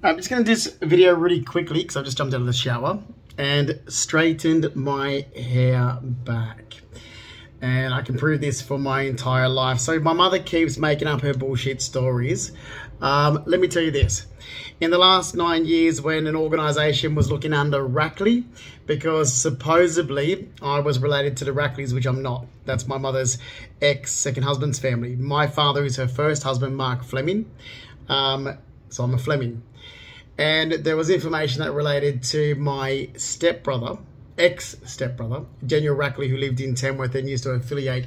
I'm just going to do this video really quickly because I've just jumped out of the shower and straightened my hair back. And I can prove this for my entire life. So my mother keeps making up her bullshit stories. Let me tell you this. In the last 9 years, when an organisation was looking under Rackley, because supposedly I was related to the Rackleys, which I'm not. That's my mother's ex-second husband's family. My father is her first husband, Mark Fleming. So I'm a Fleming. And there was information that related to my stepbrother, ex-stepbrother, Daniel Rackley, who lived in Tamworth and used to affiliate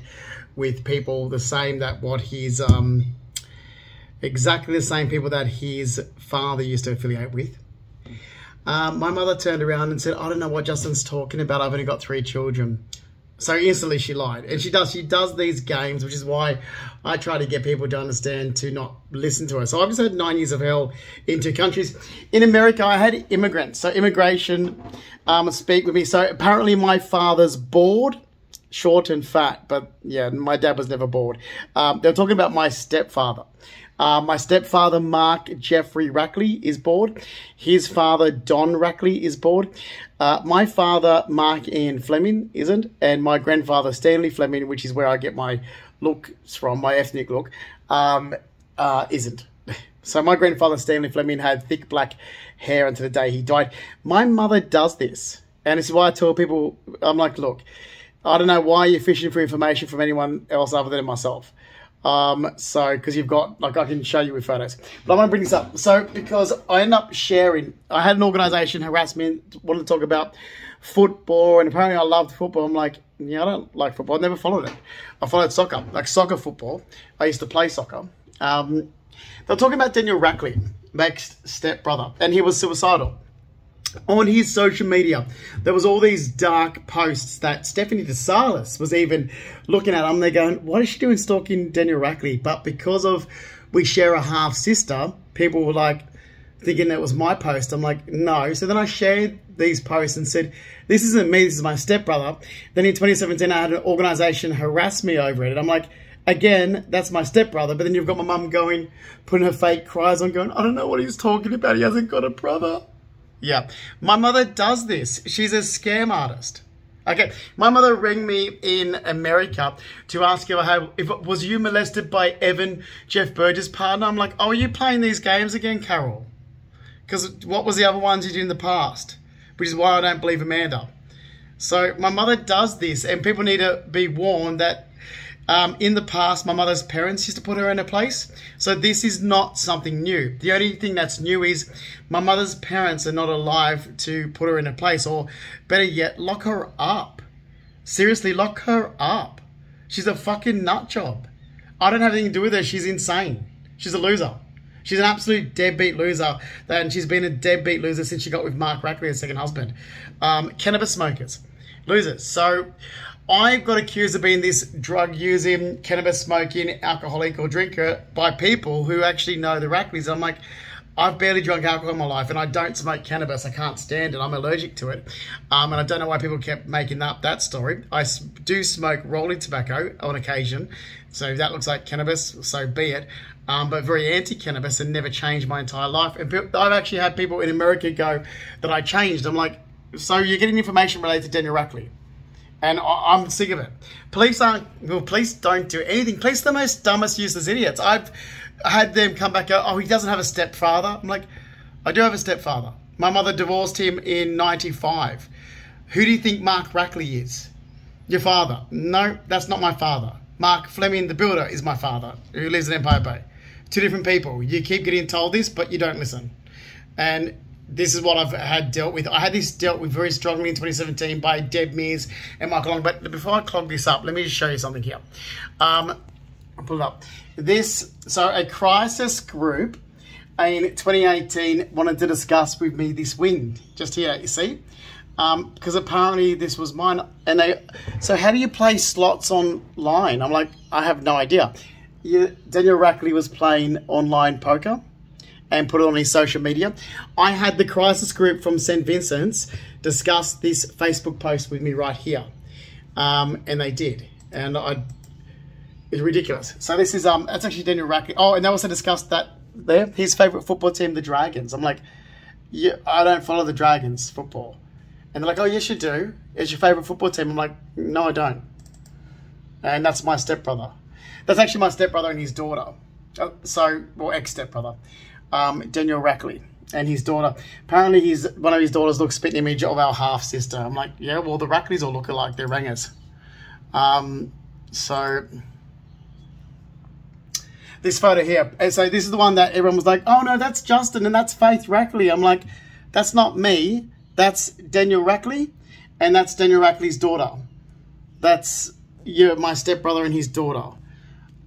with people the same that what his, exactly the same people that his father used to affiliate with. My mother turned around and said, I don't know what Justin's talking about. I've only got 3 children. So instantly she lied. And she does these games, which is why I try to get people to understand to not listen to her. So I've just had 9 years of hell in 2 countries. In America, I had immigrants. So immigration speak with me. So apparently my father's bald, short and fat. But yeah, my dad was never bald. They're talking about my stepfather. My stepfather, Mark Jeffrey Rackley, is bald. His father, Don Rackley, is bald. My father, Mark Ian Fleming, isn't. And my grandfather, Stanley Fleming, which is where I get my looks from, my ethnic look, isn't. So my grandfather, Stanley Fleming, had thick black hair until the day he died. My mother does this. And this is why I tell people, I'm like, look, I don't know why you're fishing for information from anyone else other than myself. Because you've got, like, I can show you with photos. But I want to bring this up. So, because I end up sharing, I had an organisation harass me, wanted to talk about football, and apparently I loved football. I'm like, yeah, I don't like football. I never followed it. I followed soccer, like soccer football. I used to play soccer. They're talking about Daniel Rackley, Mac's stepbrother, and he was suicidal. On his social media, there was all these dark posts that Stephanie DeSalis was even looking at them. They're going, what is she doing stalking Daniel Rackley? But because of we share a half-sister, people were like thinking that was my post. I'm like, no. So then I shared these posts and said, this isn't me, this is my stepbrother. Then in 2017, I had an organisation harass me over it. And I'm like, again, that's my stepbrother. But then you've got my mum going, putting her fake cries on, going, I don't know what he's talking about. He hasn't got a brother. Yeah, my mother does this. She's a scam artist. Okay, my mother rang me in America to ask if was you molested by Evan, Jeff Burgess' partner? I'm like, oh, are you playing these games again, Carol? Because what was the other ones you did in the past? Which is why I don't believe Amanda. So my mother does this, and people need to be warned that in the past, my mother's parents used to put her in a place. So this is not something new. The only thing that's new is my mother's parents are not alive to put her in a place, or better yet, lock her up. Seriously, lock her up. She's a fucking nut job. I don't have anything to do with her. She's insane. She's a loser. She's an absolute deadbeat loser. And she's been a deadbeat loser since she got with Mark Rackley, her second husband. Cannabis smokers. Losers. So I got accused of being this drug-using, cannabis-smoking, alcoholic or drinker by people who actually know the Rackleys. I'm like, I've barely drunk alcohol in my life, and I don't smoke cannabis. I can't stand it. I'm allergic to it. And I don't know why people kept making up that story. I do smoke rolling tobacco on occasion, so if that looks like cannabis, so be it. But very anti-cannabis and never changed my entire life. And I've actually had people in America go that I changed. I'm like, so you're getting information related to Daniel Rackley. And I'm sick of it. Police don't do anything. Police are the most dumbest, useless idiots. I've had them come back, go, oh, he doesn't have a stepfather. I'm like, I do have a stepfather. My mother divorced him in 95. Who do you think Mark Rackley is? Your father. No, that's not my father. Mark Fleming, the builder, is my father, who lives in Empire Bay. 2 different people. You keep getting told this, but you don't listen. And this is what I've had dealt with. I had this dealt with very strongly in 2017 by Deb Mears and Michael Long. But before I clog this up, let me just show you something here. I'll pull it up. So a crisis group in 2018 wanted to discuss with me this win. Just here, you see? Because apparently this was mine. So how do you play slots online? I'm like, I have no idea. Daniel Rackley was playing online poker and put it on his social media. I had the crisis group from St. Vincent's discuss this Facebook post with me right here. And they did. And it's ridiculous. So this is, that's actually Daniel Rackley. Oh, and they also discussed that there. His favourite football team, the Dragons. I'm like, yeah, I don't follow the Dragons football. And they're like, oh, yes, you do. It's your favourite football team. I'm like, no, I don't. And that's my stepbrother. That's actually my stepbrother and his daughter. Well, ex-stepbrother, Daniel Rackley. And his daughter. Apparently, one of his daughters looks spitting image of our half-sister. I'm like, yeah, well, the Rackleys all look alike. They're rangers. So this photo here. And so this is the one that everyone was like, oh, no, that's Justin and that's Faith Rackley. I'm like, that's not me. That's Daniel Rackley. And that's Daniel Rackley's daughter. That's my stepbrother and his daughter.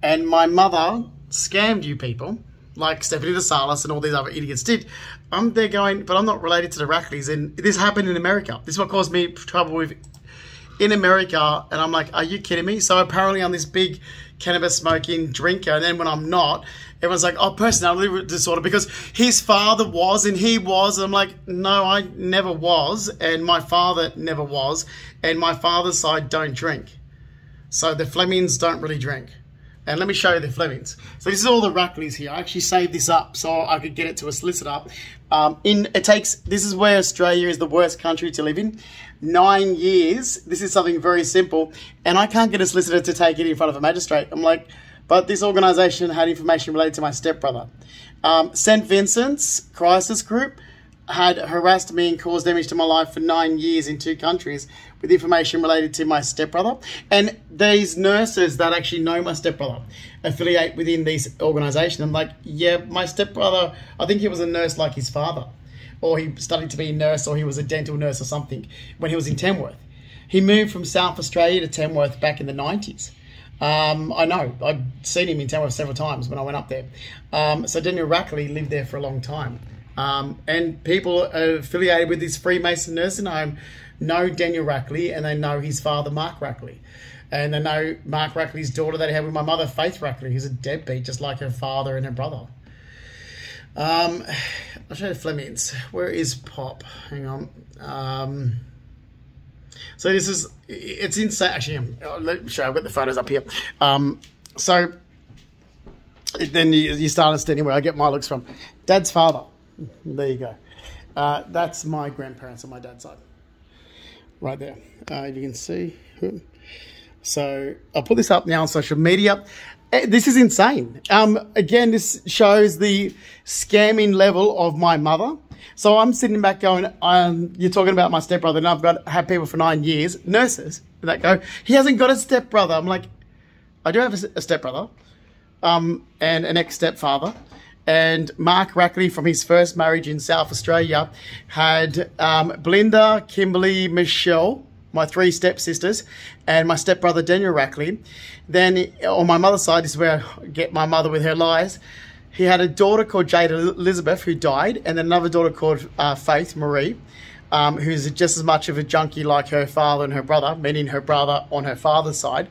And my mother scammed you people, like Stephanie DeSalis and all these other idiots did. I'm there going, but I'm not related to the Rackleys. And this happened in America. This is what caused me trouble in America. And I'm like, are you kidding me? So apparently I'm this big cannabis smoking drinker. And then when I'm not, everyone's like, oh, personality disorder, because his father was and he was. And I'm like, no, I never was. And my father never was. And my father's side don't drink. So the Flemings don't really drink. And let me show you the Flemings. So this is all the Rackleys here. I actually saved this up so I could get it to a solicitor. This is where Australia is the worst country to live in. 9 years. This is something very simple. And I can't get a solicitor to take it in front of a magistrate. I'm like, but this organisation had information related to my stepbrother. St. Vincent's Crisis Group had harassed me and caused damage to my life for 9 years in 2 countries with information related to my stepbrother. And these nurses that actually know my stepbrother affiliate within these organisations. I'm like, yeah, my stepbrother, I think he was a nurse like his father, or he studied to be a nurse, or he was a dental nurse or something when he was in Tamworth. He moved from South Australia to Tamworth back in the 90s. I know, I've seen him in Tamworth several times when I went up there. So Daniel Rackley lived there for a long time. And people affiliated with this Freemason nursing home know Daniel Rackley, and they know his father, Mark Rackley. And they know Mark Rackley's daughter that he had with my mother, Faith Rackley, who's a deadbeat, just like her father and her brother. I'll show you the Flemings. Where is Pop? Hang on. So this is, it's insane. Actually, let me show you. I've got the photos up here. So then you start understanding where I get my looks from. Dad's father. There you go. That's my grandparents on my dad's side. Right there. If you can see. So I'll put this up now on social media. This is insane. Again, this shows the scamming level of my mother. So I'm sitting back going, you're talking about my stepbrother, and I've had people for 9 years, nurses, that go, he hasn't got a stepbrother. I'm like, I do have a stepbrother, and an ex-stepfather. And Mark Rackley, from his first marriage in South Australia, had Belinda, Kimberly, Michelle, my 3 stepsisters, and my stepbrother Daniel Rackley. Then on my mother's side, this is where I get my mother with her lies. He had a daughter called Jade Elizabeth who died, and then another daughter called Faith Marie, who's just as much of a junkie like her father and her brother, meaning her brother on her father's side.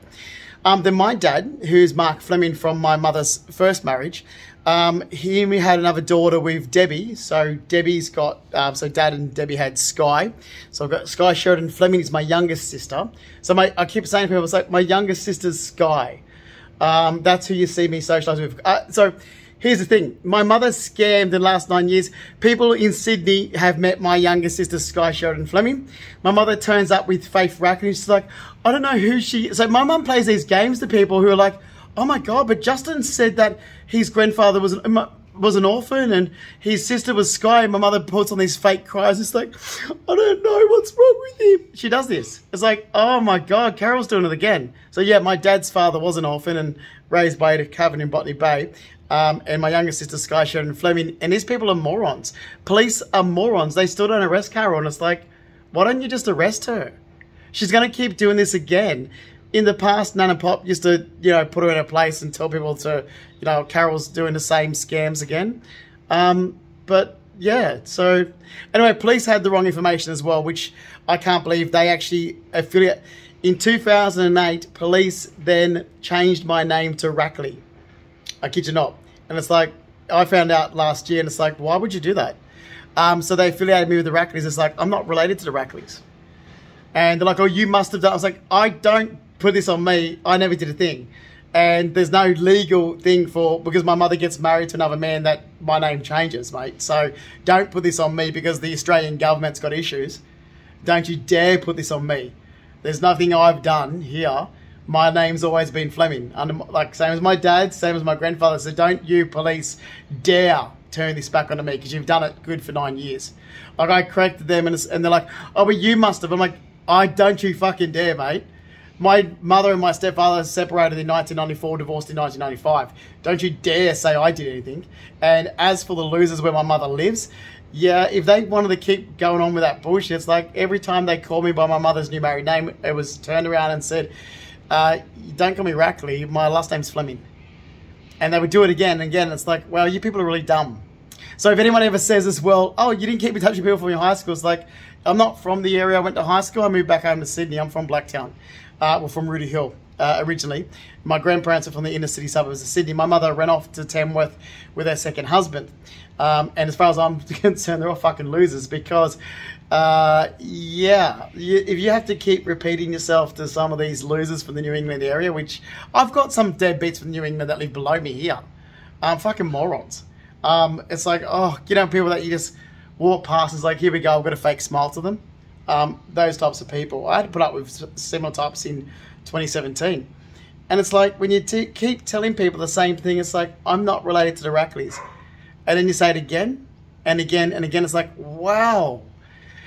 Then my dad, who's Mark Fleming from my mother's first marriage, he had another daughter with Debbie. So Debbie's got, so Dad and Debbie had Sky. So I've got Sky Sheridan Fleming is my youngest sister. So I keep saying to people, it's like my youngest sister's Sky. That's who you see me socialise with. So here's the thing. My mother scammed in the last 9 years. People in Sydney have met my youngest sister, Sky Sheridan Fleming. My mother turns up with Faith Rackley. She's like, I don't know who she is. So my mum plays these games to people who are like, oh my God, but Justin said that his grandfather was an orphan and his sister was Sky. And my mother puts on these fake cries. It's like, I don't know what's wrong with him. She does this. It's like, oh my God, Carol's doing it again. So yeah, my dad's father was an orphan and raised by a cabin in Botany Bay. And my younger sister, Sky Sheridan Fleming. And these people are morons. Police are morons. They still don't arrest Carol. And it's like, why don't you just arrest her? She's going to keep doing this again. In the past, Nana Pop used to, put her in her place and tell people to, Carol's doing the same scams again. But yeah, so anyway, police had the wrong information as well, which I can't believe they actually affiliate. In 2008, police then changed my name to Rackley. I kid you not. And it's like, I found out last year and it's like, why would you do that? So they affiliated me with the Rackleys. It's like, I'm not related to the Rackleys. And they're like, oh, you must have done. I was like, I don't put this on me. I never did a thing. And there's no legal thing because my mother gets married to another man that my name changes, mate. So don't put this on me because the Australian government's got issues. Don't you dare put this on me. There's nothing I've done here. My name's always been Fleming. Like, same as my dad, same as my grandfather. So don't you police dare turn this back onto me because you've done it good for 9 years. Like, I corrected them and they're like, oh, but you must have. I'm like, don't you fucking dare, mate. My mother and my stepfather separated in 1994, divorced in 1995. Don't you dare say I did anything. And as for the losers where my mother lives, yeah, if they wanted to keep going on with that bullshit, it's like every time they called me by my mother's new married name, it was turned around and said, don't call me Rackley, my last name's Fleming. And they would do it again and again. It's like, well, you people are really dumb. So if anyone ever says as well, oh, you didn't keep in touch with people from your high school, it's like, I'm not from the area I went to high school. I moved back home to Sydney. I'm from Blacktown. From Rooty Hill originally. My grandparents are from the inner city suburbs of Sydney. My mother ran off to Tamworth with her second husband. And as far as I'm concerned, they're all fucking losers because, if you have to keep repeating yourself to some of these losers from the New England area, which I've got some deadbeats from New England that live below me here, fucking morons. It's like, people that you just walk past, it's like, here we go, I've got a fake smile to them. Those types of people. I had to put up with similar types in 2017. And it's like, when you keep telling people the same thing, it's like, I'm not related to the Rackleys. And then you say it again and again and again. It's like, wow.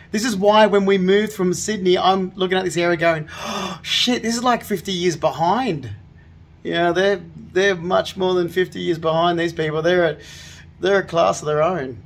This is why when we moved from Sydney, I'm looking at this area going, oh, shit, this is like 50 years behind. Yeah, they're much more than 50 years behind, these people. They're a class of their own.